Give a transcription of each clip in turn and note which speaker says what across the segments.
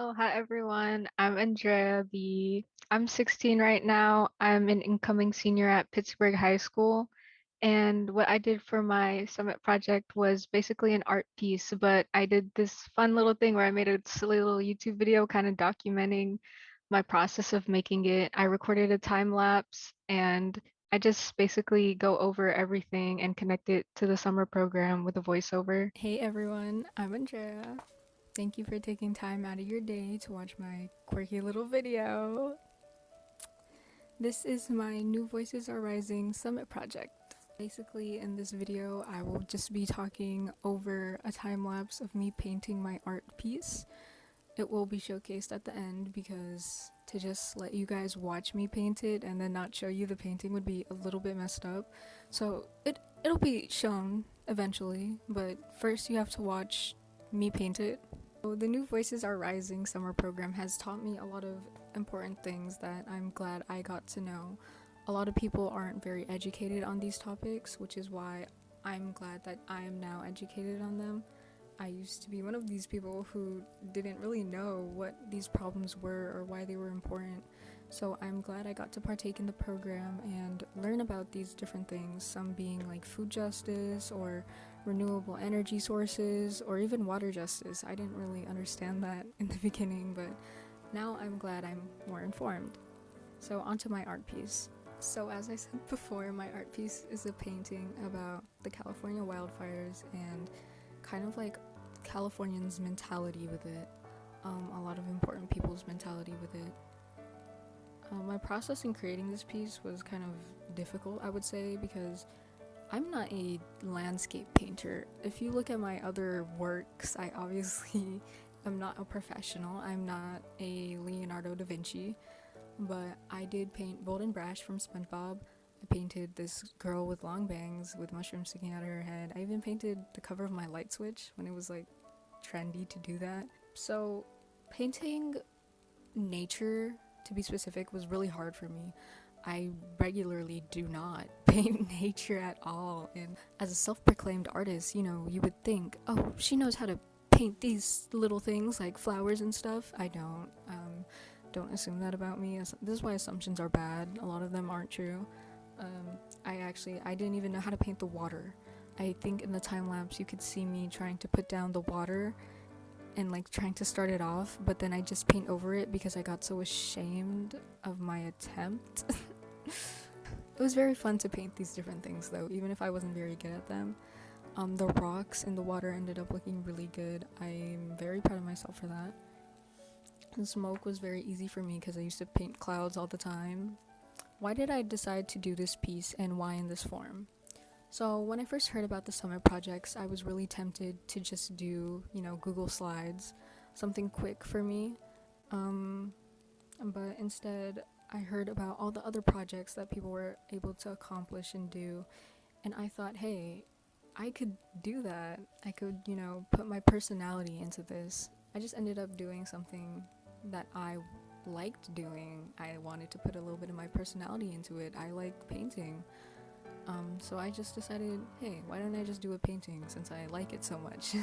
Speaker 1: Oh, hi everyone. I'm Andrea B. I'm 16 right now. I'm an incoming senior at Pittsburgh High School. And what I did for my summit project was basically an art piece, but I did this fun little thing where I made a silly little YouTube video kind of documenting my process of making it. I recorded a time lapse and I just basically go over everything and connect it to the summer program with a voiceover.
Speaker 2: Hey everyone, I'm Andrea. Thank you for taking time out of your day to watch my quirky little video. This is my New Voices Are Rising Summit project. Basically, in this video, I will just be talking over a time lapse of me painting my art piece. It will be showcased at the end because to just let you guys watch me paint it and then not show you the painting would be a little bit messed up. So it'll be shown eventually, but first you have to watch me paint it. So the New Voices Are Rising summer program has taught me a lot of important things that I'm glad I got to know. A lot of people aren't very educated on these topics, which is why I'm glad that I am now educated on them. I used to be one of these people who didn't really know what these problems were or why they were important. So I'm glad I got to partake in the program and learn about these different things, some being like food justice or renewable energy sources or even water justice. I didn't really understand that in the beginning, but now I'm glad I'm more informed. So onto my art piece. So as I said before, my art piece is a painting about the California wildfires and kind of like Californians' mentality with it, a lot of important people's mentality with it. My process in creating this piece was kind of difficult, I would say, because I'm not a landscape painter. If you look at my other works, I obviously am not a professional. I'm not a Leonardo da Vinci, but I did paint Bold and Brash from SpongeBob. I painted this girl with long bangs with mushrooms sticking out of her head. I even painted the cover of my light switch when it was like trendy to do that. So, painting nature, to be specific, was really hard for me. I regularly do not paint nature at all. And as a self proclaimed artist, you would think, oh, she knows how to paint these little things like flowers and stuff. I don't. Don't assume that about me. This is why assumptions are bad. A lot of them aren't true. I didn't even know how to paint the water. I think in the time lapse you could see me trying to put down the water and like trying to start it off, but then I just paint over it because I got so ashamed of my attempt. It was very fun to paint these different things though, even if I wasn't very good at them. The rocks in the water ended up looking really good. I'm very proud of myself for that. The smoke was very easy for me because I used to paint clouds all the time. Why did I decide to do this piece and why in this form? So when I first heard about the summer projects, I was really tempted to just do, Google Slides, something quick for me. Um, but instead, I heard about all the other projects that people were able to accomplish and do, and I thought, hey, I could do that. I could, put my personality into this. I just ended up doing something that I liked doing. I wanted to put a little bit of my personality into it. I like painting. So I just decided, hey, why don't I just do a painting since I like it so much?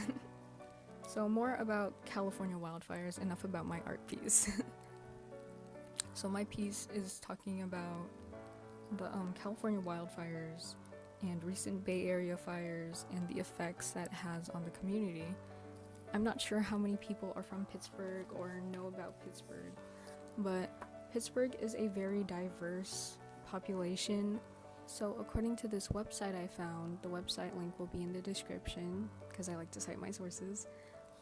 Speaker 2: So more about California wildfires, enough about my art piece. So my piece is talking about the California wildfires and recent Bay Area fires and the effects that it has on the community. I'm not sure how many people are from Pittsburgh or know about Pittsburgh, but Pittsburgh is a very diverse population. So according to this website I found, the website link will be in the description because I like to cite my sources.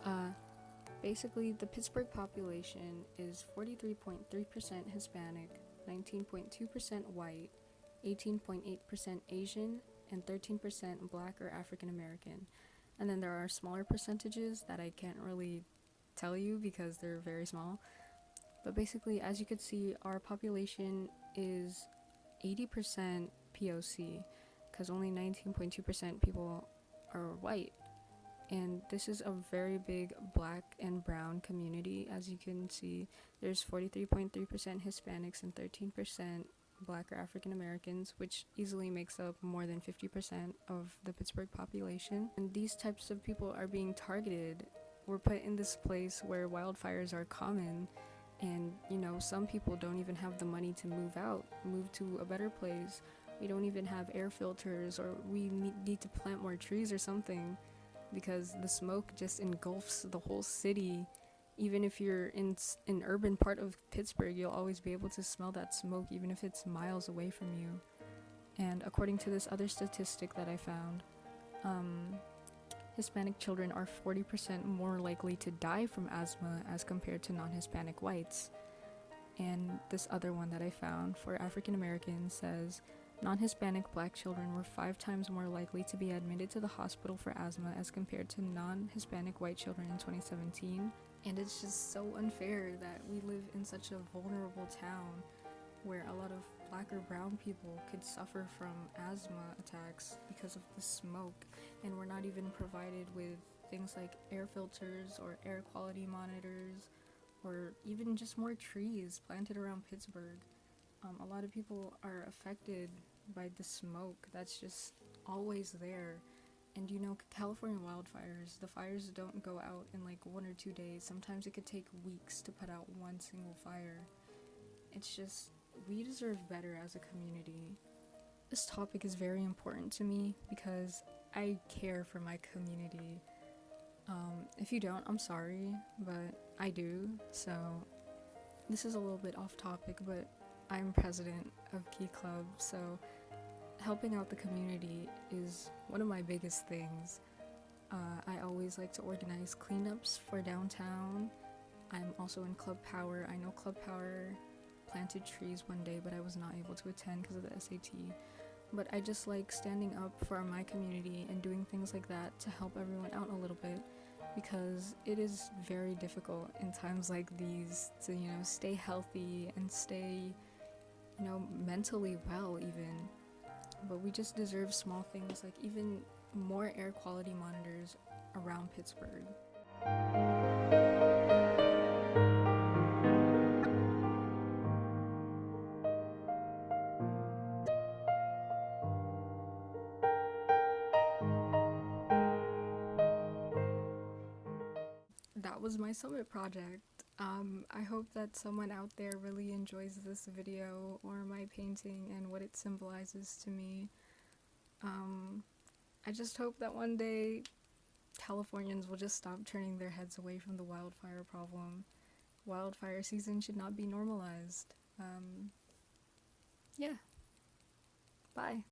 Speaker 2: Uh, Basically, the Pittsburgh population is 43.3% Hispanic, 19.2% white, 18.8% Asian, and 13% Black or African American. And then there are smaller percentages that I can't really tell you because they're very small. But basically, as you could see, our population is 80% POC because only 19.2% people are white. And this is a very big black and brown community. As you can see, there's 43.3% Hispanics and 13% Black or African Americans, which easily makes up more than 50% of the Pittsburgh population. And these types of people are being targeted we're put in this place where wildfires are common, and some people don't even have the money to move out, move to a better place. We don't even have air filters, or we need to plant more trees or something, because the smoke just engulfs the whole city. Even if you're in an urban part of Pittsburgh, you'll always be able to smell that smoke, even if it's miles away from you. And according to this other statistic that I found, um, Hispanic children are 40% more likely to die from asthma as compared to non-Hispanic whites. And this other one that I found for African Americans says non-Hispanic black children were 5 times more likely to be admitted to the hospital for asthma as compared to non-Hispanic white children in 2017. And it's just so unfair that we live in such a vulnerable town where a lot of black or brown people could suffer from asthma attacks because of the smoke, and we're not even provided with things like air filters or air quality monitors, or even just more trees planted around Pittsburgh. A lot of people are affected by the smoke that's just always there. And California wildfires, the fires don't go out in like 1 or 2 days. Sometimes it could take weeks to put out one single fire. It's just, we deserve better as a community. This topic is very important to me because I care for my community. If you don't, I'm sorry, but I do. So this is a little bit off topic, but I'm president of Key Club, so helping out the community is one of my biggest things. I always like to organize cleanups for downtown. I'm also in Club Power. I know Club Power planted trees one day, but I was not able to attend because of the SAT. But I just like standing up for my community and doing things like that to help everyone out a little bit, because it is very difficult in times like these to, stay healthy and stay, mentally well even. But we just deserve small things like even more air quality monitors around Pittsburgh. That was my summit project. I hope that someone out there really enjoys this video or my painting and what it symbolizes to me. I just hope that one day Californians will just stop turning their heads away from the wildfire problem. Wildfire season should not be normalized. Yeah, bye.